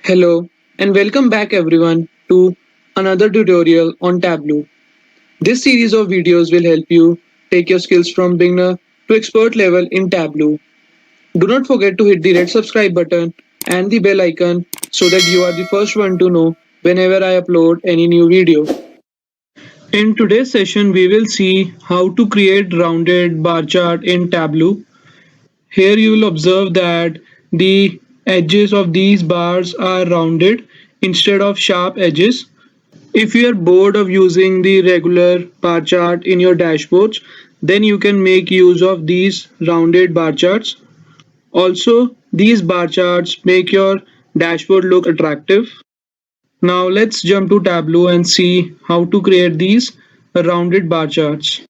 Hello and welcome back everyone to another tutorial on Tableau. This series of videos will help you take your skills from beginner to expert level in Tableau. Do not forget to hit the red subscribe button and the bell icon so that you are the first one to know whenever I upload any new video. In today's session we will see how to create rounded bar chart in Tableau. Here you will observe that the edges of these bars are rounded instead of sharp edges. If you are bored of using the regular bar chart in your dashboards, then you can make use of these rounded bar charts. Also, these bar charts make your dashboard look attractive. Now let's jump to Tableau and see how to create these rounded bar charts.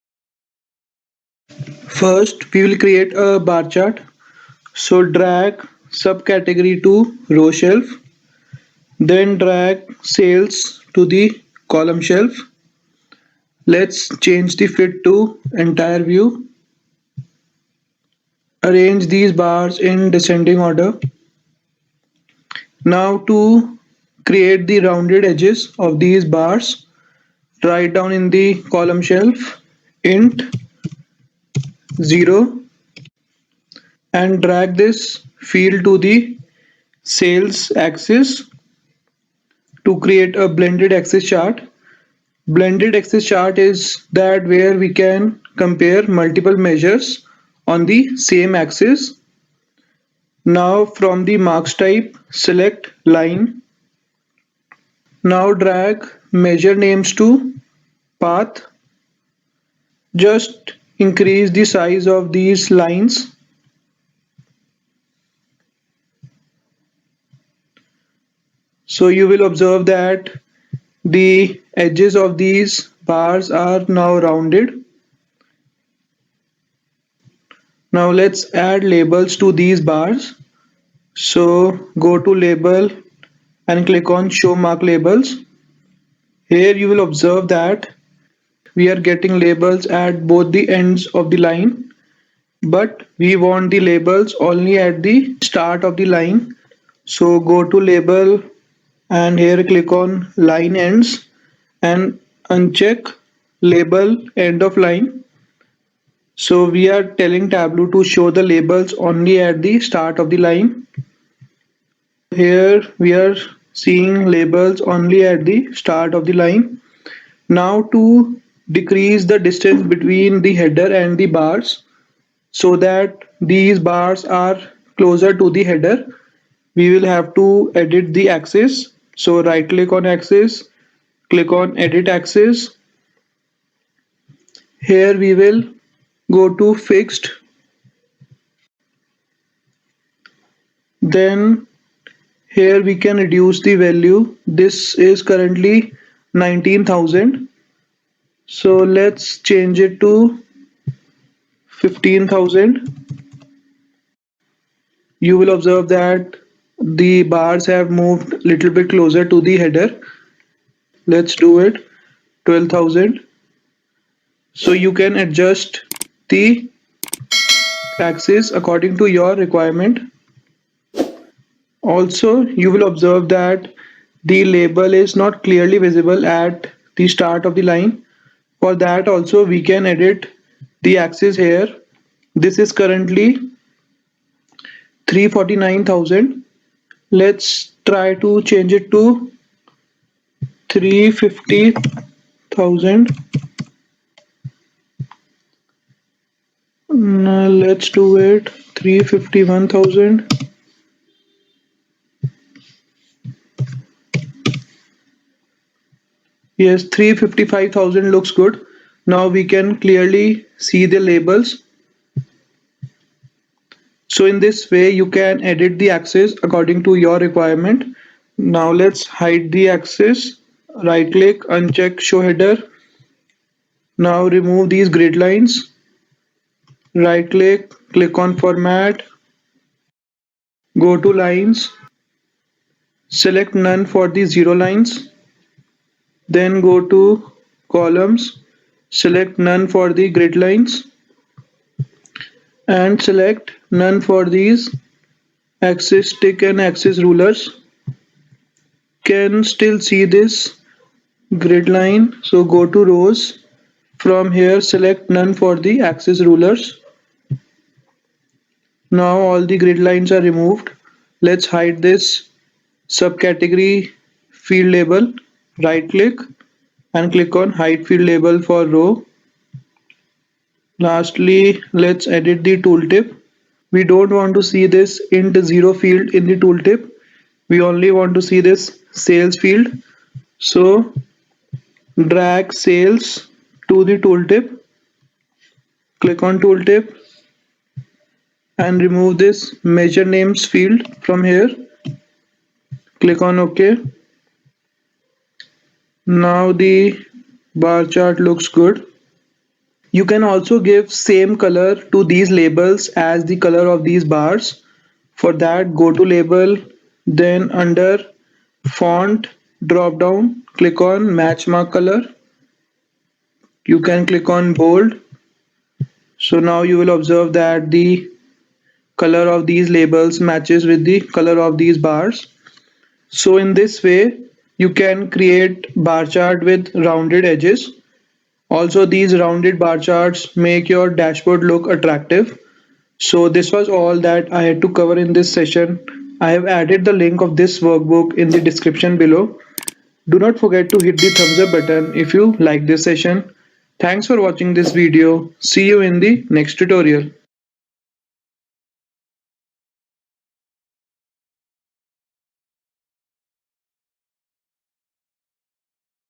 First, we will create a bar chart. So drag subcategory to row shelf, then drag sales to the column shelf. Let's change the fit to entire view. Arrange these bars in descending order. Now to create the rounded edges of these bars, write down in the column shelf int 0 and drag this field to the sales axis to create a blended axis chart. Blended axis chart is that where we can compare multiple measures on the same axis. Now from the marks type, select line. Now drag measure names to path. Just increase the size of these lines. So you will observe that the edges of these bars are now rounded. Now let's add labels to these bars. So go to label and click on show mark labels. Here you will observe that we are getting labels at both the ends of the line, but we want the labels only at the start of the line. So go to label and here click on line ends and uncheck label end of line. So we are telling Tableau to show the labels only at the start of the line. Here we are seeing labels only at the start of the line. Now to decrease the distance between the header and the bars so that these bars are closer to the header, we will have to edit the axis. So right click on axis, click on edit axis. Here we will go to fixed. Then here we can reduce the value. This is currently 19,000. So let's change it to 15,000. You will observe that the bars have moved a little bit closer to the header. Let's do it 12,000. So you can adjust the axis according to your requirement. Also, you will observe that the label is not clearly visible at the start of the line. For that also we can edit the axis here. This is currently 349,000. Let's try to change it to 350,000. Let's do it 351,000. Yes, 355,000 looks good. Now we can clearly see the labels. So in this way you can edit the axis according to your requirement. Now let's hide the axis. Right click, uncheck show header. Now remove these grid lines. Right click, click on format. Go to lines. Select none for the zero lines. Then go to columns. Select none for the grid lines. And select none for these axis stick and axis rulers. can still see this grid line. So go to rows. From here select none for the axis rulers. Now all the grid lines are removed. Let's hide this subcategory field label. Right click and click on hide field label for row. Lastly, let's edit the tooltip. We don't want to see this int 0 field in the tooltip. We only want to see this sales field. So drag sales to the tooltip. Click on tooltip and remove this measure names field from here. Click on OK. Now the bar chart looks good. You can also give same color to these labels as the color of these bars. For that, go to label, then under font drop down, click on match mark color. You can click on bold. So now you will observe that the color of these labels matches with the color of these bars. So in this way, you can create bar chart with rounded edges. Also, these rounded bar charts make your dashboard look attractive. So this was all that I had to cover in this session. I have added the link of this workbook in the description below. Do not forget to hit the thumbs up button if you like this session. Thanks for watching this video. See you in the next tutorial.